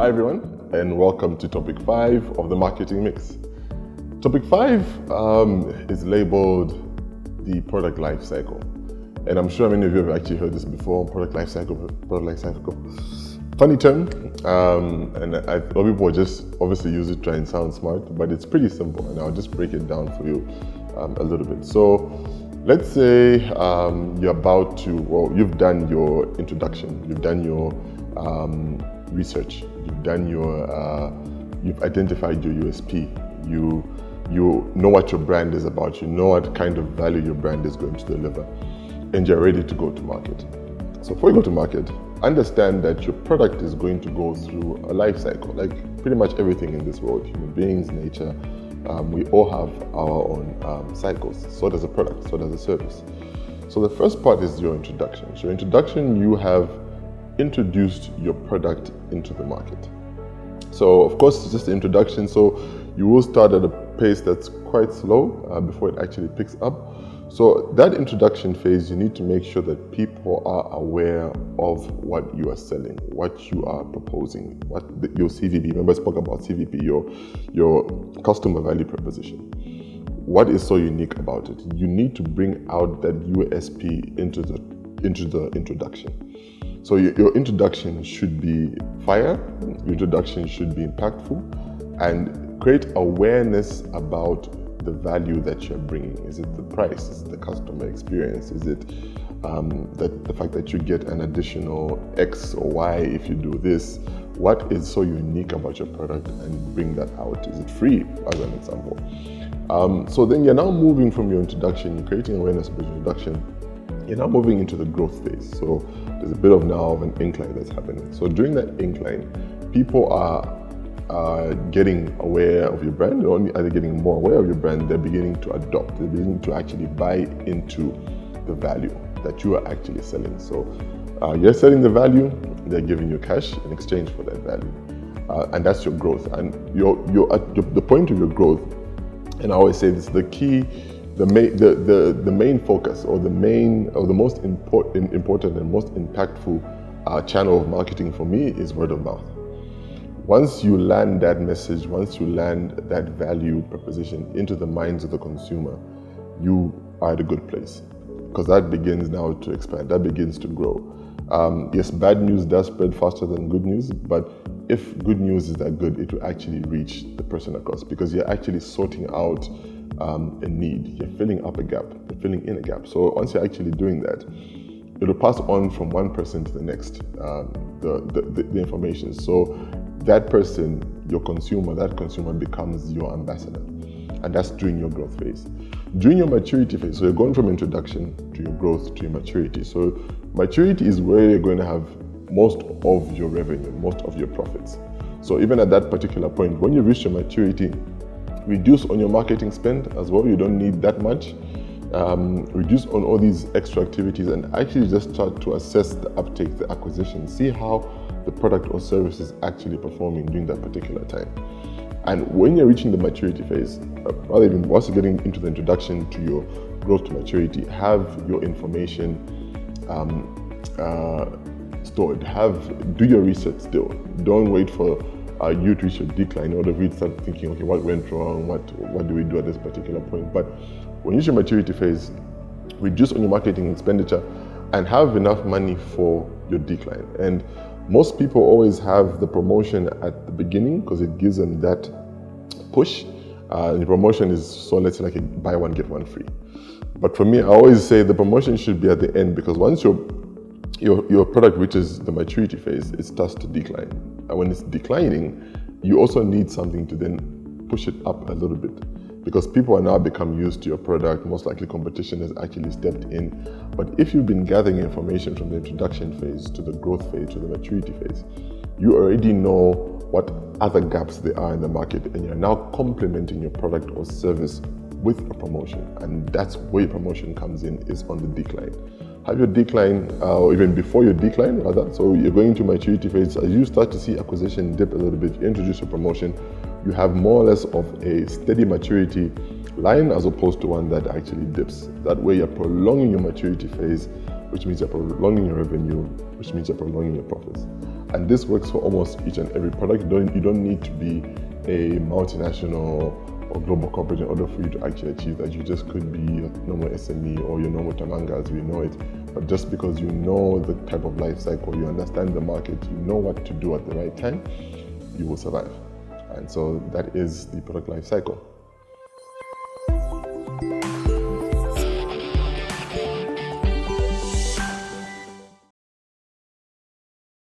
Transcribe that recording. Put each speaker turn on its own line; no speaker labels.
Hi everyone, and welcome to topic 5 of the marketing mix. Topic 5 is labeled the product life cycle. And I'm sure many of you have actually heard this before, product life cycle. Funny term, and a lot of people just obviously use it to try and sound smart, but it's pretty simple, and I'll just break it down for you a little bit. So let's say you've done your introduction, you've done your research, you've identified your USP, you know what your brand is about, you know what kind of value your brand is going to deliver, and you're ready to go to market. So before you go to market, understand that your product is going to go through a life cycle, like pretty much everything in this world, human beings, nature, we all have our own cycles. So does a product, so does a service. So the first part is your introduction. So introduction, you have introduced your product into the market. So of course, it's just the introduction. So you will start at a pace that's quite slow before it actually picks up. So that introduction phase, you need to make sure that people are aware of what you are selling, what you are proposing, your CVP. Remember I spoke about CVP, your customer value proposition. What is so unique about it? You need to bring out that USP into the introduction. So your introduction should be fire, your introduction should be impactful, and create awareness about the value that you're bringing. Is it the price? Is it the customer experience? Is it the fact that you get an additional X or Y if you do this? What is so unique about your product, and bring that out? Is it free, as an example? So then you're now moving from your introduction, creating awareness of your introduction. You're now moving into the growth phase. So there's a bit of an incline that's happening. So during that incline, people are getting aware of your brand. Not only are they getting more aware of your brand, they're beginning to adopt, they're beginning to actually buy into the value that you are actually selling. So you're selling the value, they're giving you cash in exchange for that value. And that's your growth. And you're at the point of your growth, and I always say this, the key, the main focus, or the most important and most impactful channel of marketing for me is word of mouth. Once you land that message, once you land that value proposition into the minds of the consumer, you are at a good place, because that begins now to expand, that begins to grow. Yes, bad news does spread faster than good news, but if good news is that good, it will actually reach the person across, because you're actually sorting out a need, you're filling up a gap, you're filling in a gap. So once you're actually doing that, it'll pass on from one person to the next, the information. So that person, your consumer, that consumer becomes your ambassador. And that's during your growth phase. During your maturity phase, so you're going from introduction to your growth to your maturity. So maturity is where you're going to have most of your revenue, most of your profits. So even at that particular point, when you reach your maturity, reduce on your marketing spend as well. You don't need that much. Reduce on all these extra activities, and actually just start to assess the uptake, the acquisition, see how the product or service is actually performing during that particular time. And when you're reaching the maturity phase, rather even once you're getting into the introduction to your growth to maturity, have your information stored. Do your research still. Don't wait for you to reach your decline in order for you to start thinking, okay, what went wrong? What do we do at this particular point? But when you reach your maturity phase, reduce on your marketing expenditure and have enough money for your decline. And most people always have the promotion at the beginning because it gives them that push. The promotion is, so let's say, like a buy one, get one free. But for me, I always say the promotion should be at the end, because once your product reaches the maturity phase, it starts to decline. And when it's declining, you also need something to then push it up a little bit, because people are now become used to your product. Most likely competition has actually stepped in. But if you've been gathering information from the introduction phase to the growth phase to the maturity phase, you already know what other gaps there are in the market, and you're now complementing your product or service with a promotion. And that's where your promotion comes in, is on the decline. Have your decline, or even before your decline rather. So you're going into maturity phase. As you start to see acquisition dip a little bit, you introduce a promotion, you have more or less of a steady maturity line as opposed to one that actually dips. That way you're prolonging your maturity phase which means you're prolonging your revenue, which means you're prolonging your profits. And this works for almost each and every product. You don't need to be a multinational or global corporate in order for you to actually achieve that. You just could be a normal SME or your normal Tamanga as we know it. But just because you know the type of life cycle, you understand the market, you know what to do at the right time, you will survive. And so that is the product life cycle.